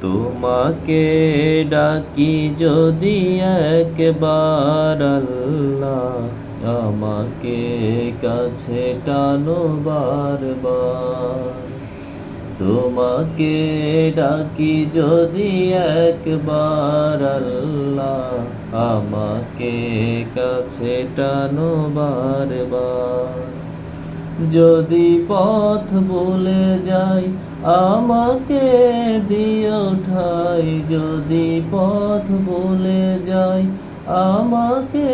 তোমাকে ডাকি যদি একবার আল্লাহ, আমাকে কাছে টানো বারবার। তোমাকে ডাকি যদি একবার আল্লাহ, আমাকে কাছে টানো বারবার। যদি পথ ভুলে যাই আমাকে দিও ঠাই, যদি পথ ভুলে যাই আমাকে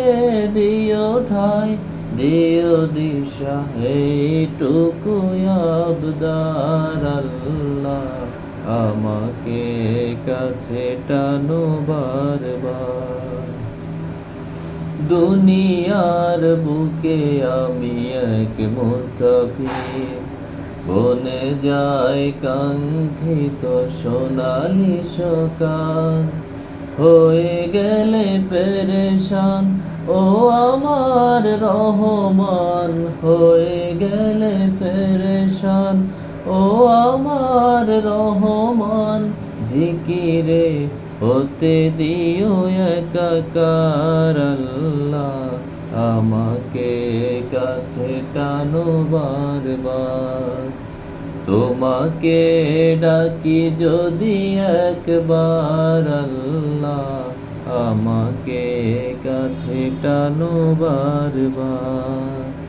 দিও ঠাই, দিও দিশা এইটুকু আবদার আল্লাহ, আমাকে কাছে টানো বারবার। দুনিয়ার বুকে আমি এক মুসাফির, বনে যায় কাঙ্ক্ষিত সোনালি সকাল। হয়ে গেলে পেরেশান ও আমার রহমান, হয়ে গেলে পেরেশান ও আমার রহমান। জিকিরে হতে দিও একাকার আল্লাহ, আমাকে কাছে টানো বারবার। তোমাকে ডাকি যদি একবার আল্লাহ, আমাকে কাছে টানো বারবার।